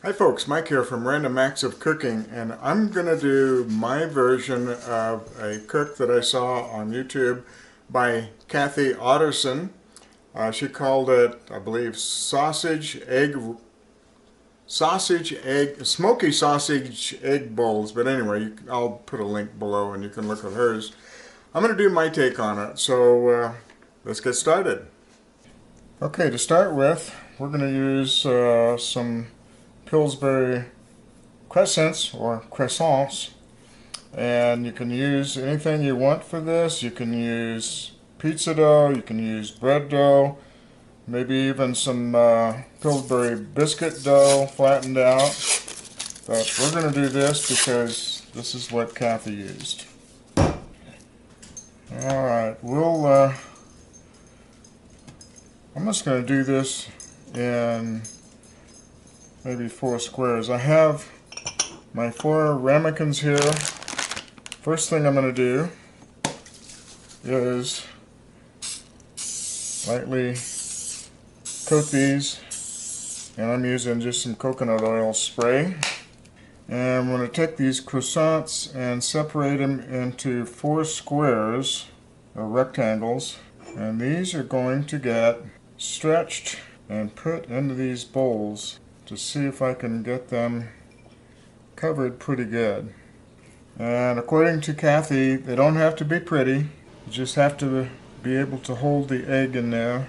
Hi folks, Mike here from Random Acts of Cooking, and I'm going to do my version of a cook that I saw on YouTube by Kathy Ottersen. She called it, I believe, smoky sausage egg bowls. But anyway, I'll put a link below and you can look at hers. I'm going to do my take on it, so let's get started. Okay, to start with, we're going to use some Pillsbury crescents or crescents, and you can use anything you want for this. You can use pizza dough, you can use bread dough, maybe even some Pillsbury biscuit dough flattened out. But we're going to do this because this is what Kathy used. Alright, I'm just going to do this in maybe 4 squares. I have my 4 ramakins here. First thing I'm going to do is lightly coat these, and I'm using just some coconut oil spray. And I'm going to take these croissants and separate them into 4 squares or rectangles, and these are going to get stretched and put into these bowls to see if I can get them covered pretty good. And according to Kathy, they don't have to be pretty. You just have to be able to hold the egg in there.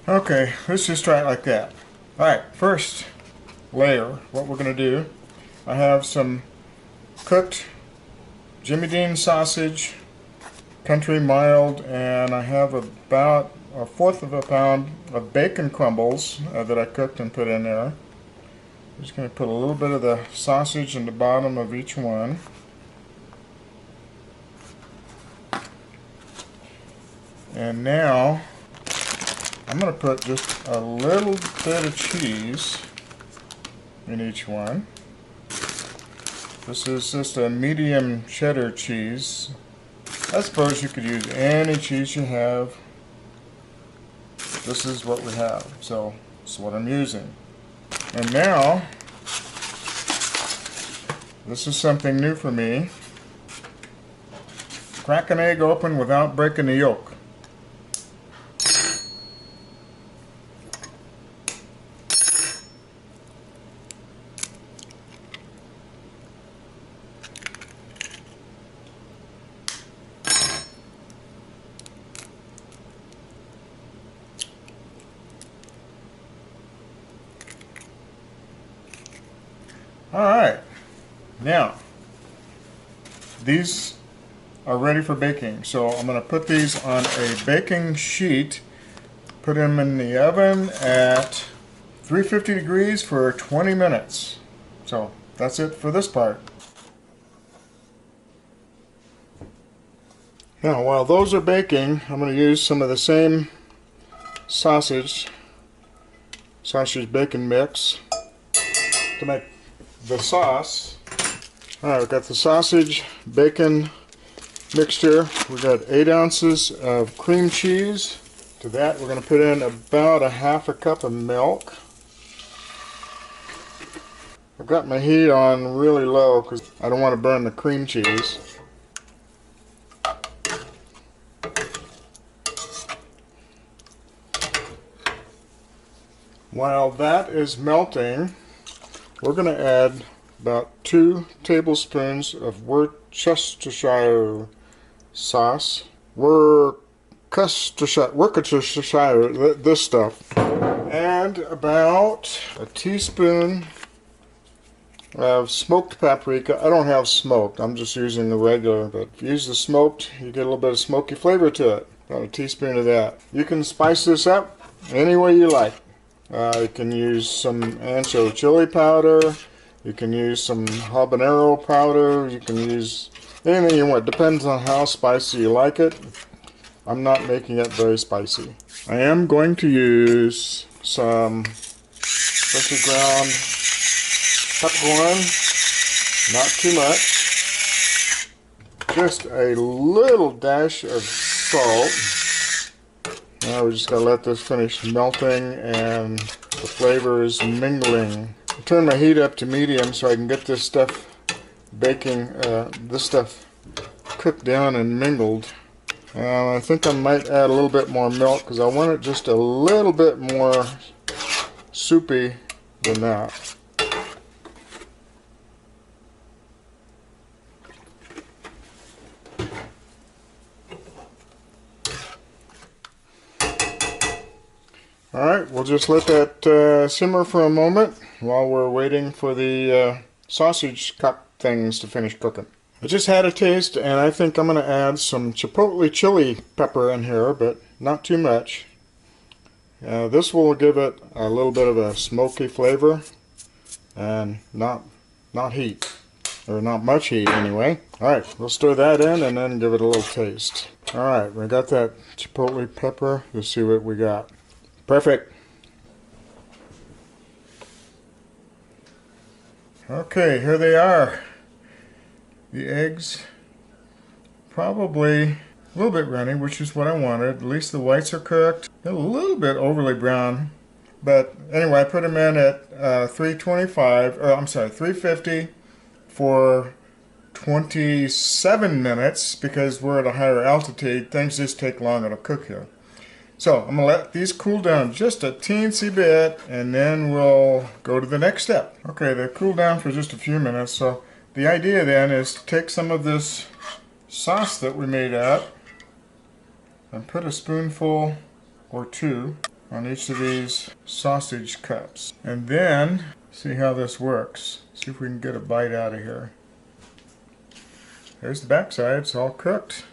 Okay, let's just try it like that. Alright, first layer, what we're going to do, I have some cooked Jimmy Dean sausage, country mild, and I have about 1/4 of a pound of bacon crumbles that I cooked and put in there. I'm just going to put a little bit of the sausage in the bottom of each one. And now I'm going to put just a little bit of cheese in each one. This is just a medium cheddar cheese. I suppose you could use any cheese you have. This is what we have, so this is what I'm using. And now, this is something new for me. Crack an egg open without breaking the yolk. Alright, now these are ready for baking, so I'm going to put these on a baking sheet, put them in the oven at 350 degrees for 20 minutes. So that's it for this part. Now while those are baking, I'm going to use some of the same sausage bacon mix to make the sauce. Alright, we've got the sausage bacon mixture. We've got 8 ounces of cream cheese. To that we're going to put in about 1/2 cup of milk. I've got my heat on really low because I don't want to burn the cream cheese. While that is melting, we're going to add about 2 tablespoons of Worcestershire sauce. Worcestershire, this stuff. And about a teaspoon of smoked paprika. I don't have smoked, I'm just using the regular, but if you use the smoked, you get a little bit of smoky flavor to it. About a teaspoon of that. You can spice this up any way you like. You can use some ancho chili powder, you can use some habanero powder, you can use anything you want. Depends on how spicy you like it. I'm not making it very spicy. I am going to use some freshly ground peppercorn, not too much. Just a little dash of salt. Now we just gotta let this finish melting and the flavors mingling. I'll turn my heat up to medium so I can get this stuff baking, this stuff cooked down and mingled. I think I might add a little bit more milk because I want it just a little bit more soupy than that. Alright, we'll just let that simmer for a moment while we're waiting for the sausage cup things to finish cooking. I just had a taste and I think I'm going to add some chipotle chili pepper in here, but not too much. This will give it a little bit of a smoky flavor and not heat, or not much heat anyway. Alright, we'll stir that in and then give it a little taste. Alright, we got that chipotle pepper. Let's see what we got. Perfect. Okay, here they are. The eggs, probably a little bit runny, which is what I wanted. At least the whites are cooked. They're a little bit overly brown. But anyway, I put them in at 350 for 27 minutes because we're at a higher altitude. Things just take longer to cook here. So I'm going to let these cool down just a teensy bit and then we'll go to the next step. Okay, they cooled down for just a few minutes. So the idea then is to take some of this sauce that we made up and put a spoonful or two on each of these sausage cups. And then see how this works. See if we can get a bite out of here. There's the backside, it's all cooked.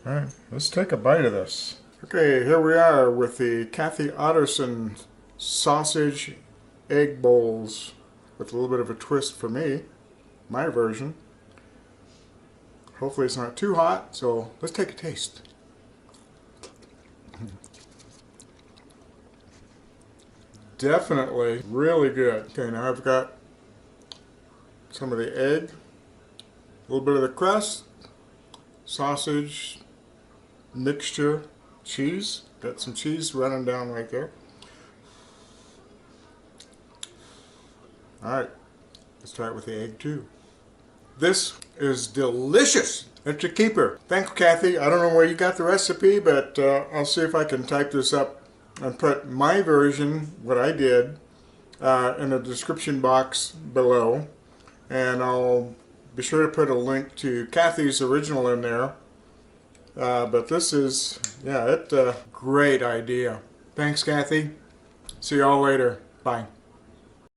Alright, let's take a bite of this. Okay, here we are with the Kathy Ottersen sausage egg bowls with a little bit of a twist for me, my version. Hopefully it's not too hot, so let's take a taste. Definitely really good. Okay, now I've got some of the egg, a little bit of the crust, sausage, mixture, cheese. Got some cheese running down right there. Alright, let's try it with the egg too. This is delicious. It's a keeper. Thanks, Kathy. I don't know where you got the recipe, but I'll see if I can type this up and put my version, what I did, in the description box below. And I'll be sure to put a link to Kathy's original in there. But this is, yeah, it's a great idea. Thanks, Kathy. See y'all later. Bye.